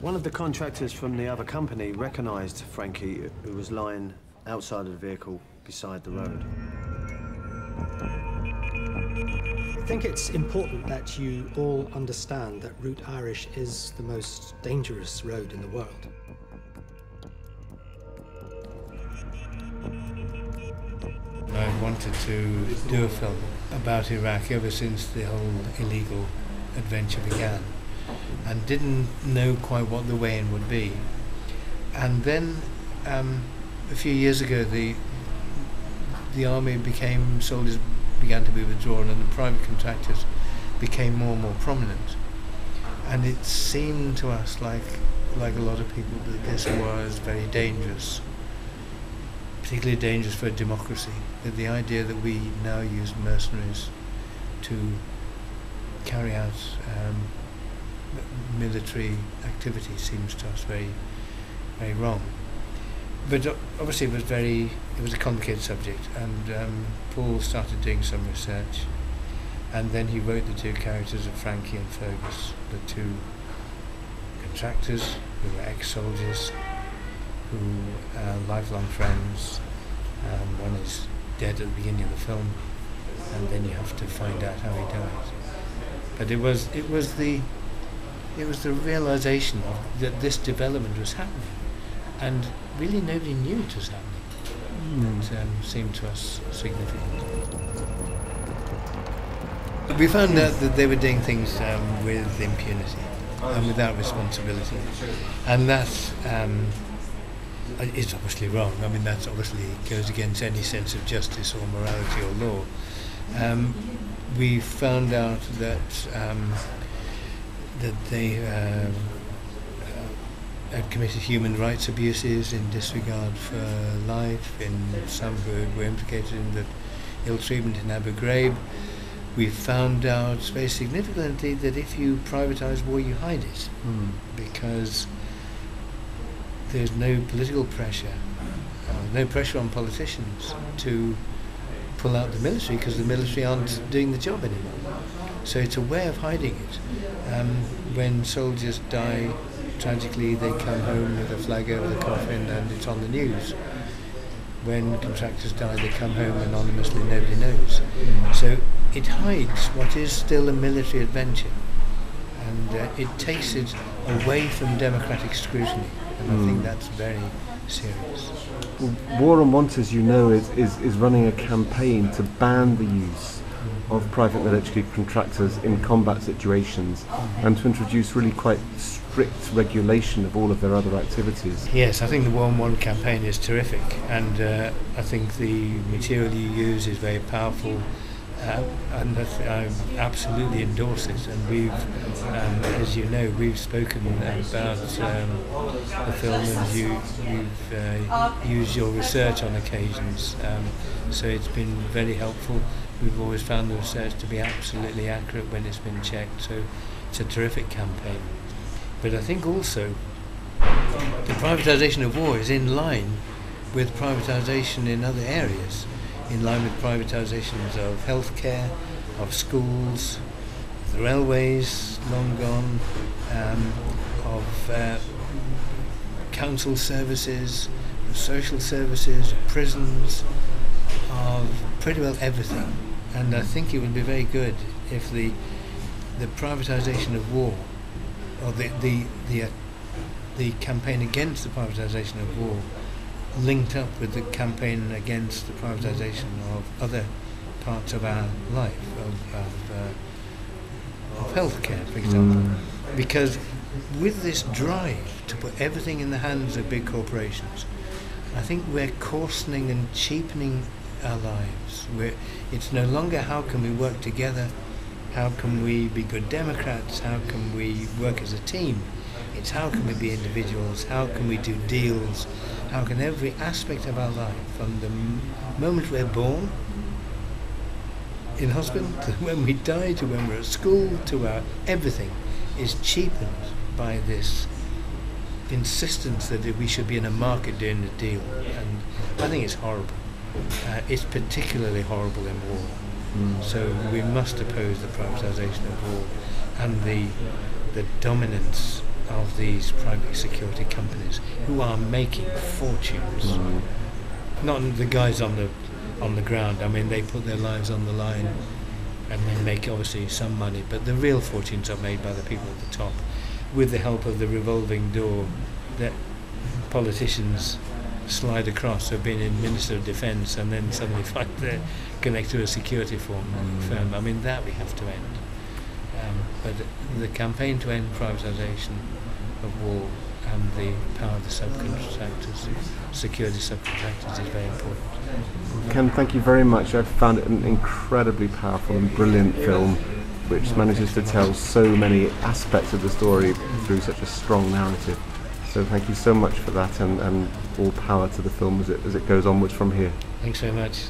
One of the contractors from the other company recognised Frankie, who was lying outside of the vehicle beside the road. I think it's important that you all understand that Route Irish is the most dangerous road in the world. I wanted to do a film about Iraq ever since the whole illegal adventure began, and didn't know quite what the way in would be. And then a few years ago the army soldiers began to be withdrawn, and the private contractors became more and more prominent. And it seemed to us like a lot of people that this was very dangerous, particularly dangerous for a democracy, that the idea that we now use mercenaries to carry out military activity seems to us very, very wrong. But obviously it was a complicated subject, and Paul started doing some research, and then he wrote the two characters of Frankie and Fergus, the two contractors who were ex-soldiers, who are lifelong friends. One is dead at the beginning of the film, and then you have to find out how he died. But it was the realization that this development was happening, and really nobody knew it was happening. That seemed to us significant. We found out that they were doing things with impunity and without responsibility, and that is obviously wrong. I mean, that obviously goes against any sense of justice or morality or law. We found out that they had committed human rights abuses in disregard for life, in some who were implicated in the ill treatment in Abu Ghraib. We found out very significantly that if you privatise war, you hide it, because there's no political pressure, no pressure on politicians to pull out the military, because the military aren't doing the job anymore. So it's a way of hiding it. When soldiers die tragically, they come home with a flag over the coffin and it's on the news. When contractors die, they come home anonymously, nobody knows. So it hides what is still a military adventure, and it takes it away from democratic scrutiny, and I think that's very serious. Well, War on Want, as you know, is running a campaign to ban the use of private military contractors in combat situations, and to introduce really quite strict regulation of all of their other activities. Yes, I think the War on Want campaign is terrific, and I think the material you use is very powerful, and I absolutely endorse it. And we've, as you know, we've spoken about the film, and you've used your research on occasions, so it's been very helpful. We've always found the research to be absolutely accurate when it's been checked, so it's a terrific campaign. But I think also the privatisation of war is in line with privatisation in other areas, in line with privatisations of healthcare, of schools, the railways, long gone, of council services, of social services, of prisons, of pretty well everything. And I think it would be very good if the privatisation of war, or the campaign against the privatisation of war, linked up with the campaign against the privatisation of other parts of our life, of healthcare, for example. Because with this drive to put everything in the hands of big corporations, I think we're coarsening and cheapening our lives. It's no longer how can we work together, how can we be good Democrats, how can we work as a team. It's how can we be individuals, how can we do deals, how can every aspect of our life, from the moment we're born in hospital to when we die, to when we're at school, to our everything, is cheapened by this insistence that we should be in a market doing a deal. And I think it's horrible. It's particularly horrible in war. So we must oppose the privatisation of war and the dominance of of these private security companies who are making fortunes. Not the guys on the ground. I mean, they put their lives on the line and they make obviously some money, but the real fortunes are made by the people at the top, with the help of the revolving door that politicians slide across, who've been in Minister of Defence and then suddenly find they're connected to a security firm. I mean, that we have to end. But the campaign to end privatisation of war and the power of the subcontractors, security subcontractors, is very important. Ken, thank you very much. I've found it an incredibly powerful and brilliant film which manages to tell so many aspects of the story through such a strong narrative. So thank you so much for that, and all power to the film as it goes onwards from here. Thanks very much.